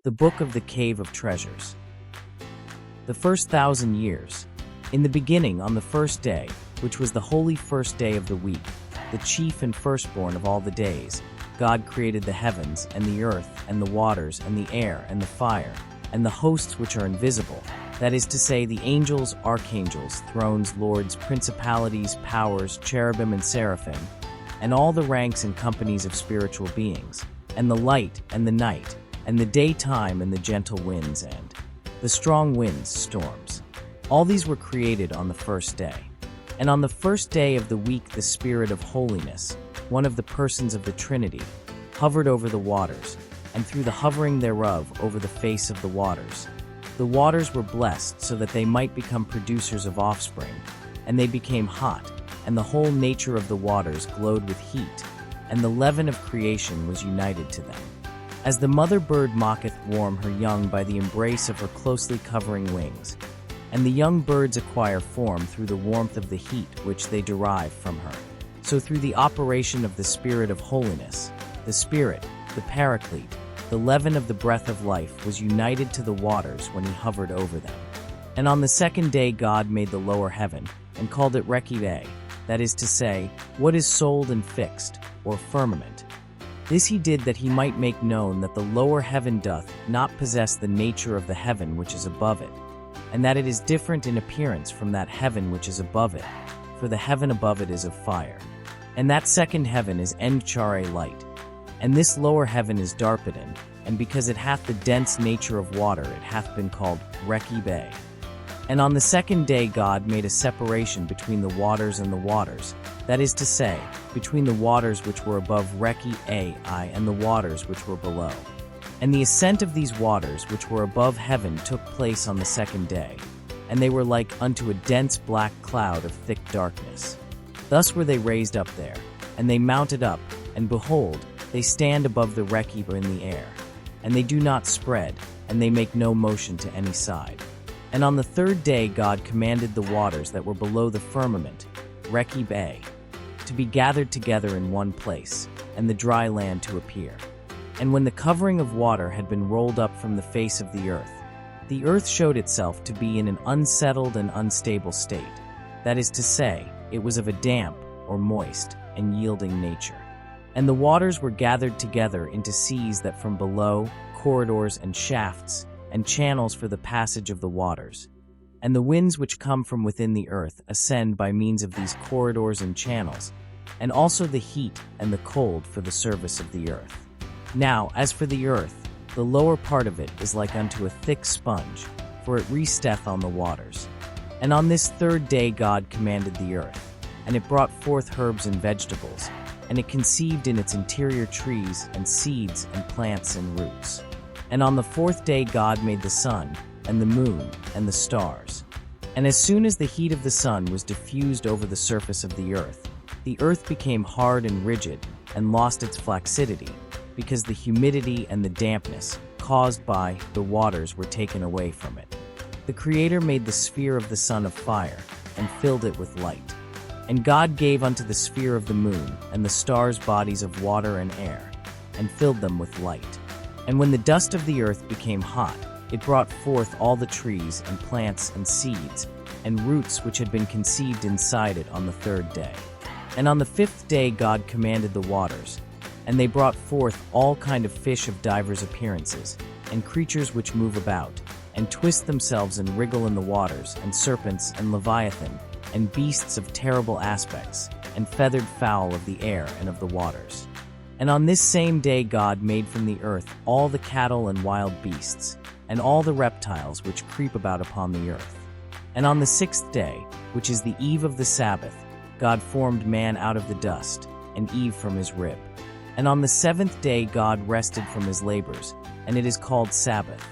The Book of the Cave of Treasures. The first 1,000 years. In the beginning, on the first day, which was the holy first day of the week, the chief and firstborn of all the days, God created the heavens and the earth and the waters and the air and the fire and the hosts which are invisible, that is to say, the angels, archangels, thrones, lords, principalities, powers, cherubim and seraphim, and all the ranks and companies of spiritual beings, and the light and the night, and the daytime and the gentle winds and the strong winds, storms. All these were created on the first day. And on the first day of the week the Spirit of holiness, one of the persons of the Trinity, hovered over the waters, and through the hovering thereof over the face of the waters. The waters were blessed so that they might become producers of offspring, and they became hot, and the whole nature of the waters glowed with heat, and the leaven of creation was united to them. As the mother bird mocketh warm her young by the embrace of her closely covering wings, and the young birds acquire form through the warmth of the heat which they derive from her, so through the operation of the Spirit of holiness, the Spirit, the Paraclete, the leaven of the breath of life was united to the waters when he hovered over them. And on the second day God made the lower heaven, and called it Rekibe, that is to say, what is sold and fixed, or firmament. This he did that he might make known that the lower heaven doth not possess the nature of the heaven which is above it, and that it is different in appearance from that heaven which is above it, for the heaven above it is of fire. And that second heaven is Endchare light. And this lower heaven is Darpidon, and because it hath the dense nature of water, it hath been called Rekibe. And on the second day God made a separation between the waters and the waters, that is to say, between the waters which were above Reki'ai and the waters which were below. And the ascent of these waters which were above heaven took place on the second day, and they were like unto a dense black cloud of thick darkness. Thus were they raised up there, and they mounted up, and behold, they stand above the Rekiba in the air, and they do not spread, and they make no motion to any side. And on the third day God commanded the waters that were below the firmament, Rekibe, to be gathered together in one place, and the dry land to appear. And when the covering of water had been rolled up from the face of the earth showed itself to be in an unsettled and unstable state. That is to say, it was of a damp, or moist, and yielding nature. And the waters were gathered together into seas that from below, corridors and shafts, and channels for the passage of the waters. And the winds which come from within the earth ascend by means of these corridors and channels, and also the heat and the cold for the service of the earth. Now, as for the earth, the lower part of it is like unto a thick sponge, for it resteth on the waters. And on this third day God commanded the earth, and it brought forth herbs and vegetables, and it conceived in its interior trees and seeds and plants and roots. And on the fourth day God made the sun, and the moon, and the stars. And as soon as the heat of the sun was diffused over the surface of the earth became hard and rigid, and lost its flaccidity, because the humidity and the dampness caused by the waters were taken away from it. The Creator made the sphere of the sun of fire, and filled it with light. And God gave unto the sphere of the moon and the stars bodies of water and air, and filled them with light. And when the dust of the earth became hot, it brought forth all the trees and plants and seeds and roots which had been conceived inside it on the third day. And on the fifth day God commanded the waters, and they brought forth all kind of fish of divers appearances, and creatures which move about, and twist themselves and wriggle in the waters, and serpents and leviathan, and beasts of terrible aspects, and feathered fowl of the air and of the waters. And on this same day God made from the earth all the cattle and wild beasts, and all the reptiles which creep about upon the earth. And on the sixth day, which is the eve of the Sabbath, God formed man out of the dust, and Eve from his rib. And on the seventh day God rested from his labors, and it is called Sabbath.